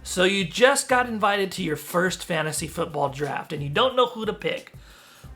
So you just got invited to your first fantasy football draft and you don't know who to pick.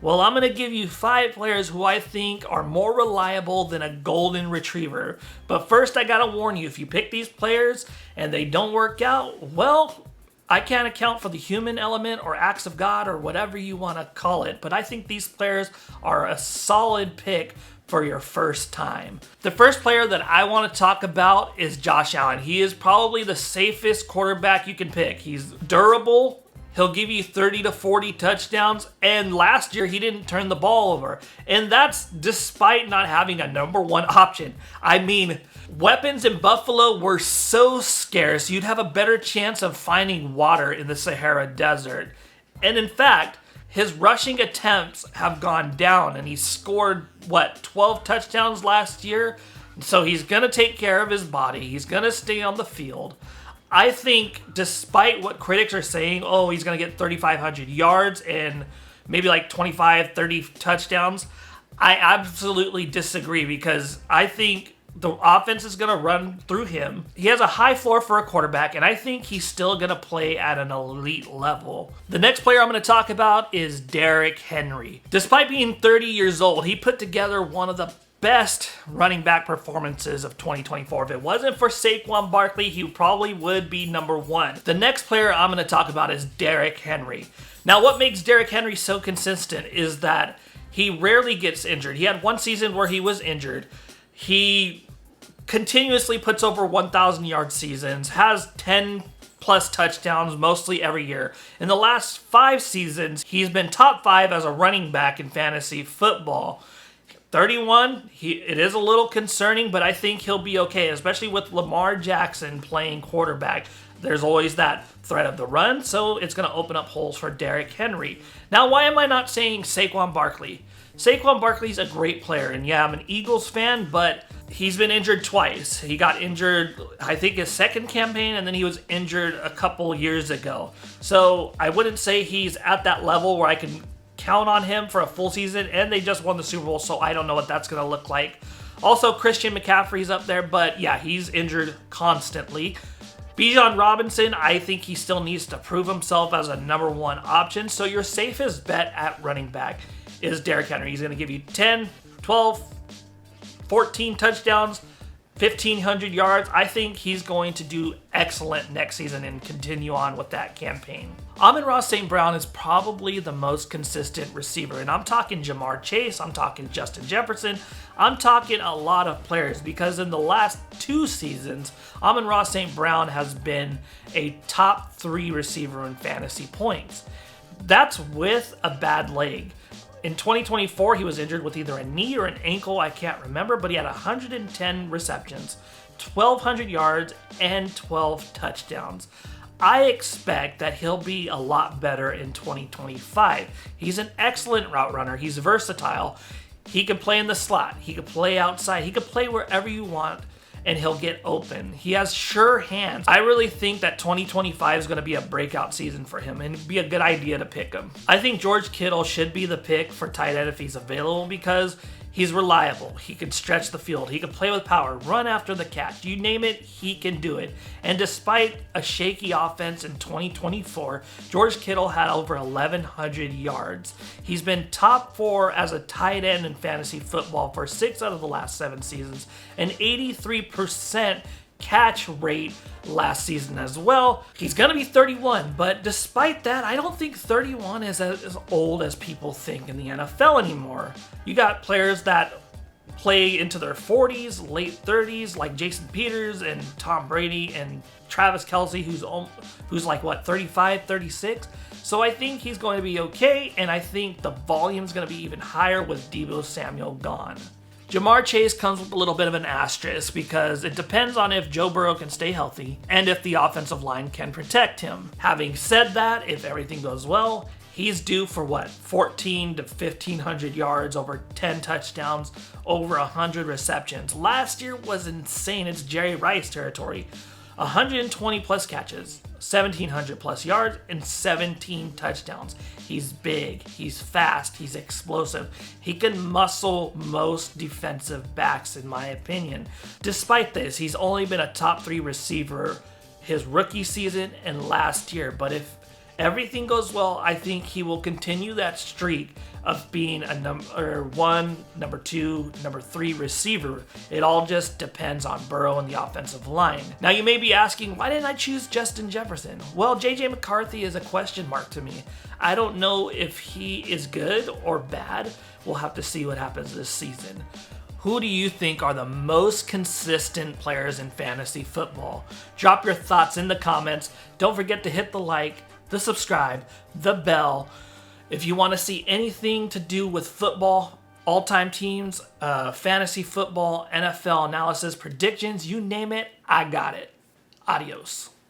Well, I'm going to give you 5 players who I think are more reliable than a golden retriever. But first, I got to warn you, if you pick these players and they don't work out, well, I can't account for the human element or acts of God or whatever you want to call it. But I think these players are a solid pick for your first time. The first player that I want to talk about is Josh Allen. He is probably the safest quarterback you can pick. He's durable. He'll give you 30 to 40 touchdowns, and last year he didn't turn the ball over. And that's despite not having a number 1 option. I mean, weapons in Buffalo were so scarce, you'd have a better chance of finding water in the Sahara Desert. And in fact, his rushing attempts have gone down, and he scored, 12 touchdowns last year? So he's going to take care of his body. He's going to stay on the field. I think despite what critics are saying, oh, he's going to get 3,500 yards and maybe like 25, 30 touchdowns, I absolutely disagree because I think the offense is going to run through him. He has a high floor for a quarterback, and I think he's still going to play at an elite level. The next player I'm going to talk about is Derrick Henry. Despite being 30 years old, he put together one of the best running back performances of 2024. If it wasn't for Saquon Barkley, he probably would be number 1. The next player I'm going to talk about is Derrick Henry. Now, what makes Derrick Henry so consistent is that he rarely gets injured. He had one season where he was injured. He continuously puts over 1,000 yard seasons, has 10 plus touchdowns mostly every year. In the last 5 seasons, he's been top 5 as a running back in fantasy football. 31, it is a little concerning, but I think he'll be okay, especially with Lamar Jackson playing quarterback. There's always that threat of the run, so it's going to open up holes for Derrick Henry. Now, why am I not saying Saquon Barkley? Saquon Barkley's a great player, and yeah, I'm an Eagles fan, but he's been injured twice. He got injured, I think, his second campaign, and then he was injured a couple years ago. So I wouldn't say he's at that level where I can count on him for a full season, and they just won the Super Bowl, so I don't know what that's going to look like. Also, Christian McCaffrey's up there, but yeah, he's injured constantly. Bijan Robinson, I think he still needs to prove himself as a number 1 option, so your safest bet at running back is Derrick Henry. He's going to give you 10, 12, 14 touchdowns, 1,500 yards. I think he's going to do excellent next season and continue on with that campaign. Amon-Ra St. Brown is probably the most consistent receiver, and I'm talking Jamar Chase, I'm talking Justin Jefferson, I'm talking a lot of players, because in the last 2 seasons, Amon-Ra St. Brown has been a top 3 receiver in fantasy points. That's with a bad leg. In 2024, he was injured with either a knee or an ankle, I can't remember, but he had 110 receptions, 1,200 yards, and 12 touchdowns. I expect that he'll be a lot better in 2025. He's an excellent route runner. He's versatile. He can play in the slot. He can play outside. He can play wherever you want, and he'll get open. He has sure hands. I really think that 2025 is going to be a breakout season for him, and it'd be a good idea to pick him. I think George Kittle should be the pick for tight end if he's available, because he's reliable. He can stretch the field. He can play with power, run after the catch. You name it, he can do it. And despite a shaky offense in 2024, George Kittle had over 1,100 yards. He's been top 4 as a tight end in fantasy football for 6 out of the last 7 seasons, an 83% catch rate last season as well. He's going to be 31, but despite that, I don't think 31 is as old as people think in the NFL anymore. You got players that play into their 40s, late 30s, like Jason Peters and Tom Brady and Travis Kelce, who's like, 35, 36? So I think he's going to be okay, and I think the volume's going to be even higher with Deebo Samuel gone. Jamar Chase comes with a little bit of an asterisk because it depends on if Joe Burrow can stay healthy and if the offensive line can protect him. Having said that, if everything goes well, he's due for 14 to 1,500 yards, over 10 touchdowns, over 100 receptions. Last year was insane. It's Jerry Rice territory. 120 plus catches, 1,700 plus yards, and 17 touchdowns. He's big, he's fast, he's explosive. He can muscle most defensive backs, in my opinion. Despite this, he's only been a top 3 receiver his rookie season and last year. But if everything goes well, I think he will continue that streak of being a number 1, number 2, number 3 receiver. It all just depends on Burrow and the offensive line. Now you may be asking, why didn't I choose Justin Jefferson? Well, JJ McCarthy is a question mark to me. I don't know if he is good or bad. We'll have to see what happens this season. Who do you think are the most consistent players in fantasy football? Drop your thoughts in the comments. Don't forget to hit the like, the subscribe, the bell. If you want to see anything to do with football, all-time teams, fantasy football, NFL analysis, predictions, you name it, I got it. Adios.